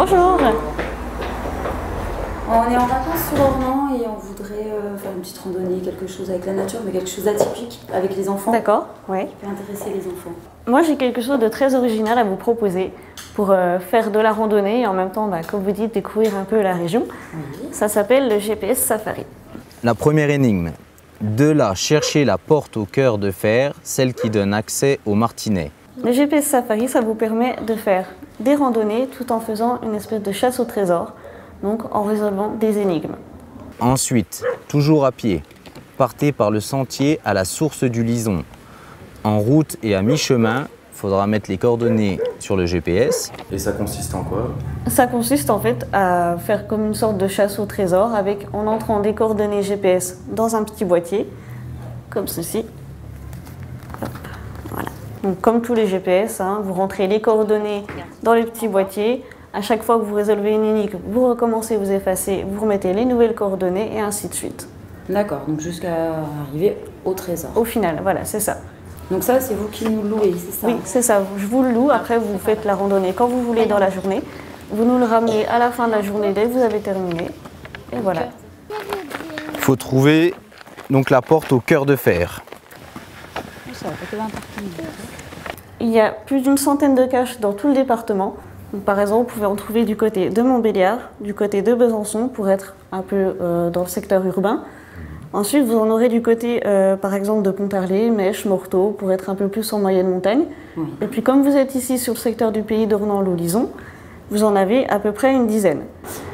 Bonjour. On est en vacances sur Ornans et on voudrait faire une petite randonnée, quelque chose avec la nature, mais quelque chose d'atypique avec les enfants. D'accord, oui. Qui peut intéresser les enfants. Moi, j'ai quelque chose de très original à vous proposer pour faire de la randonnée et en même temps, comme vous dites, découvrir un peu la région. Oui. Ça s'appelle le GPS Safari. La première énigme. De là, chercher la porte au cœur de fer, celle qui donne accès au Martinet. Le GPS Safari, ça vous permet de faire des randonnées tout en faisant une espèce de chasse au trésor, donc en résolvant des énigmes. Ensuite, toujours à pied, partez par le sentier à la source du Lison. En route et à mi-chemin, il faudra mettre les coordonnées sur le GPS. Et ça consiste en quoi? Ça consiste en fait à faire comme une sorte de chasse au trésor en entrant des coordonnées GPS dans un petit boîtier, comme ceci. Hop, voilà. Donc, comme tous les GPS, vous rentrez les coordonnées dans le petit boîtier. À chaque fois que vous résolvez une énigme, vous recommencez, vous effacez, vous remettez les nouvelles coordonnées et ainsi de suite. D'accord, donc jusqu'à arriver au trésor. Au final, voilà, c'est ça. Donc ça, c'est vous qui nous louez, c'est ça? Oui, c'est ça. Je vous le loue. Après, vous faites la randonnée quand vous voulez dans la journée. Vous nous le ramenez à la fin de la journée dès que vous avez terminé. Et voilà. Il faut trouver donc la porte au cœur de fer. Il y a plus d'une centaine de caches dans tout le département. Donc, par exemple, vous pouvez en trouver du côté de Montbéliard, du côté de Besançon pour être un peu dans le secteur urbain. Ensuite, vous en aurez du côté, par exemple, de Pontarlier, Mèche, Morteau, pour être un peu plus en moyenne montagne. Oui. Et puis, comme vous êtes ici sur le secteur du pays d'Ornans-Loulisons, vous en avez à peu près une dizaine.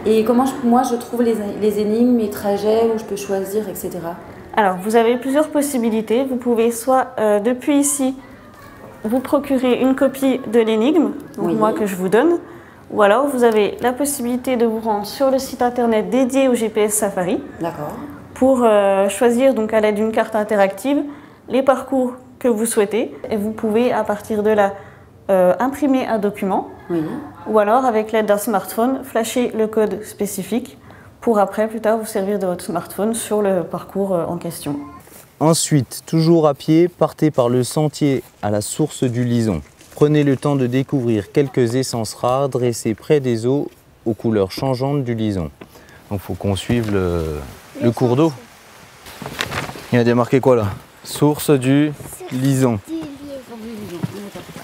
Et comment moi je trouve les énigmes, les trajets, où je peux choisir, etc. Alors, vous avez plusieurs possibilités. Vous pouvez soit, depuis ici, vous procurer une copie de l'énigme, donc Oui. moi que je vous donne, ou alors vous avez la possibilité de vous rendre sur le site internet dédié au GPS Safari. D'accord. Pour choisir donc à l'aide d'une carte interactive les parcours que vous souhaitez et vous pouvez à partir de là imprimer un document Oui. ou alors avec l'aide d'un smartphone flasher le code spécifique pour après plus tard vous servir de votre smartphone sur le parcours en question. Ensuite, toujours à pied, partez par le sentier à la source du Lison. Prenez le temps de découvrir quelques essences rares dressées près des eaux aux couleurs changeantes du Lison. Donc il faut qu'on suive le cours d'eau. Il y a démarqué quoi là? Source du Lison.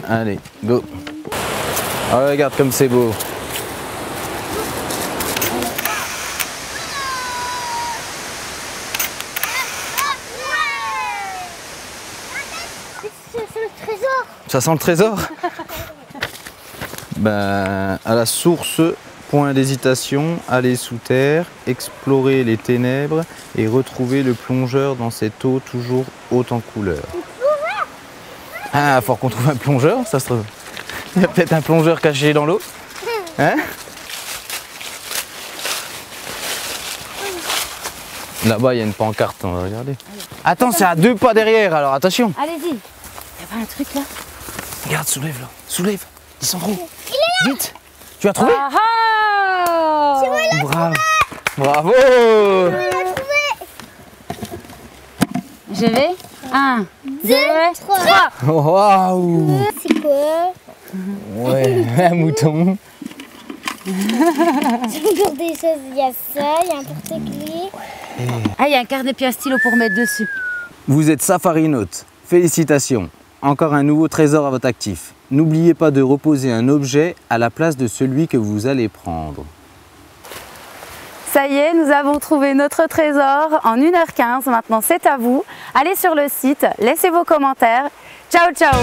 Allez, go. Ah, regarde comme c'est beau. Ça sent le trésor? Ben, à la source, point d'hésitation, aller sous terre, explorer les ténèbres et retrouver le plongeur dans cette eau toujours haute en couleur. Ah, faut qu'on trouve un plongeur, ça se trouve. Il y a peut-être un plongeur caché dans l'eau. Hein? Là-bas, il y a une pancarte, on va regarder. Attends, c'est à 2 pas derrière, alors attention. Allez-y. Il y a pas un truc là? Regarde, soulève là, soulève, descends en haut. Vite. Tu as trouvé? Ah ah! Bravo. Bravo. Je vais. 1, 2, 3. Waouh. C'est quoi? Ouais, un mouton. J'ai encore des choses, il y a ça, il y a un porte-clés. Ah, il y a un carnet puis un stylo pour mettre dessus. Vous êtes safarinaute. Félicitations. Encore un nouveau trésor à votre actif. N'oubliez pas de reposer un objet à la place de celui que vous allez prendre. Ça y est, nous avons trouvé notre trésor en 1h15. Maintenant, c'est à vous. Allez sur le site, laissez vos commentaires. Ciao, ciao!